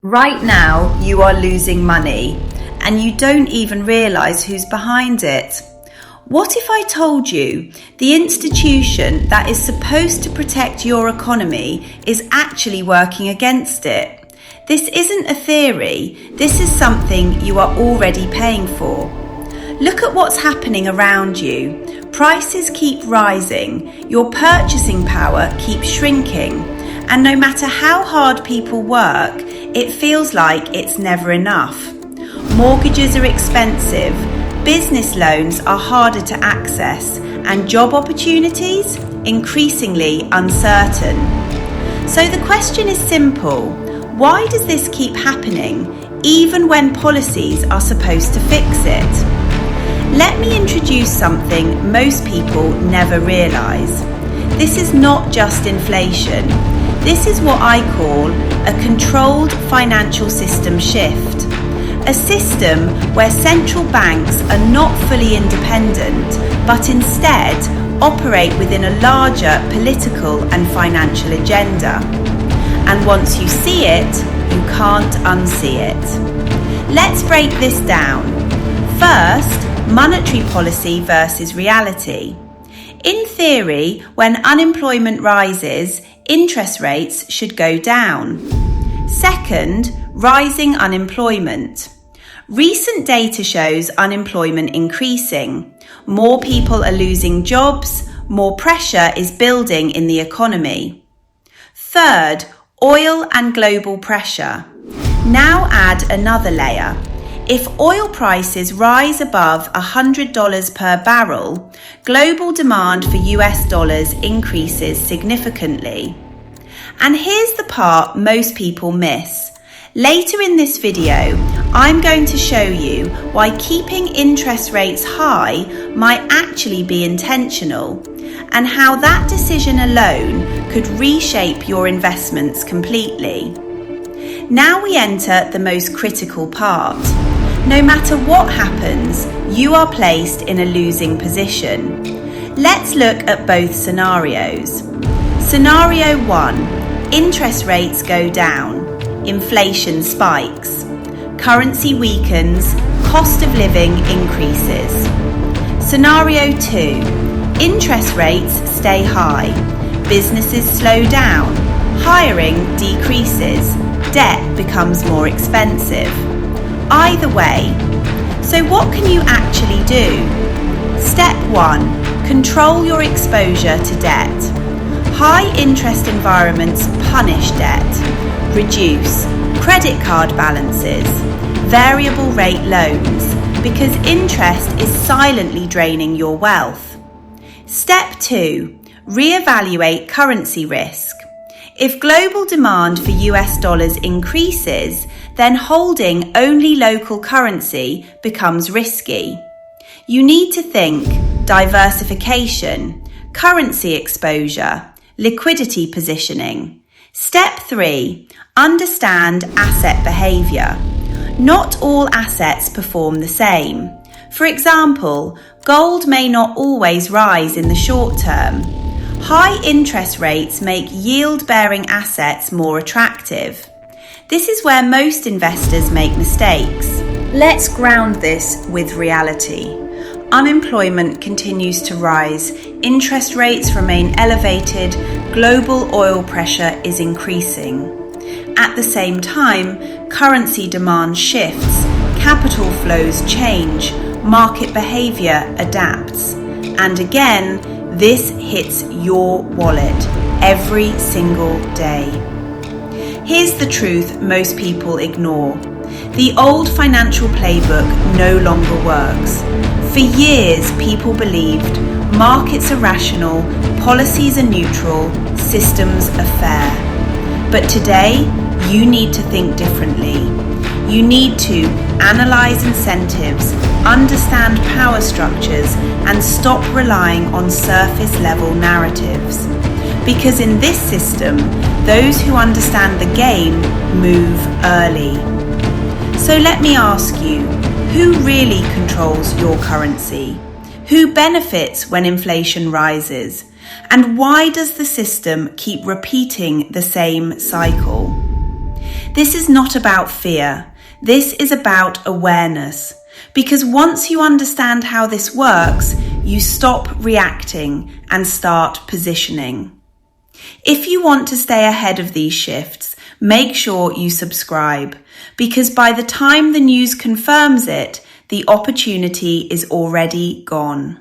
Right now, you are losing money and you don't even realize who's behind it. What if I told you the institution that is supposed to protect your economy is actually working against it? This isn't a theory, this is something you are already paying for. Look at what's happening around you. Prices keep rising, your purchasing power keeps shrinking, and no matter how hard people work, it feels like it's never enough. Mortgages are expensive, business loans are harder to access, and job opportunities increasingly uncertain. So the question is simple: why does this keep happening, even when policies are supposed to fix it? Let me introduce something most people never realise. This is not just inflation. This is what I call a controlled financial system shift. A system where central banks are not fully independent, but instead operate within a larger political and financial agenda. And once you see it, you can't unsee it. Let's break this down. First, monetary policy versus reality. In theory, when unemployment rises, interest rates should go down. Second, rising unemployment. Recent data shows unemployment increasing. More people are losing jobs, more pressure is building in the economy. Third, oil and global pressure. Now add another layer. If oil prices rise above $100 per barrel, global demand for US dollars increases significantly. And here's the part most people miss. Later in this video, I'm going to show you why keeping interest rates high might actually be intentional, and how that decision alone could reshape your investments completely. Now we enter the most critical part. No matter what happens, you are placed in a losing position. Let's look at both scenarios. Scenario 1. Interest rates go down. Inflation spikes. Currency weakens. Cost of living increases. Scenario 2. Interest rates stay high. Businesses slow down. Hiring decreases. Debt becomes more expensive. Either way. So what can you actually do? Step 1. Control your exposure to debt. High interest environments punish debt. Reduce credit card balances, variable rate loans, because interest is silently draining your wealth. Step 2. Reevaluate currency risk. If global demand for US dollars increases, then holding only local currency becomes risky. You need to think diversification, currency exposure, liquidity positioning. Step 3. Understand asset behaviour. Not all assets perform the same. For example, gold may not always rise in the short term. High interest rates make yield-bearing assets more attractive. This is where most investors make mistakes. Let's ground this with reality. Unemployment continues to rise, interest rates remain elevated, global oil pressure is increasing. At the same time, currency demand shifts, capital flows change, market behaviour adapts. And again, this hits your wallet every single day. Here's the truth most people ignore. The old financial playbook no longer works. For years, people believed markets are rational, policies are neutral, systems are fair. But today, you need to think differently. You need to analyse incentives, understand power structures, and stop relying on surface-level narratives. Because in this system, those who understand the game move early. So let me ask you, who really controls your currency? Who benefits when inflation rises? And why does the system keep repeating the same cycle? This is not about fear. This is about awareness. Because once you understand how this works, you stop reacting and start positioning. If you want to stay ahead of these shifts, make sure you subscribe, because by the time the news confirms it, the opportunity is already gone.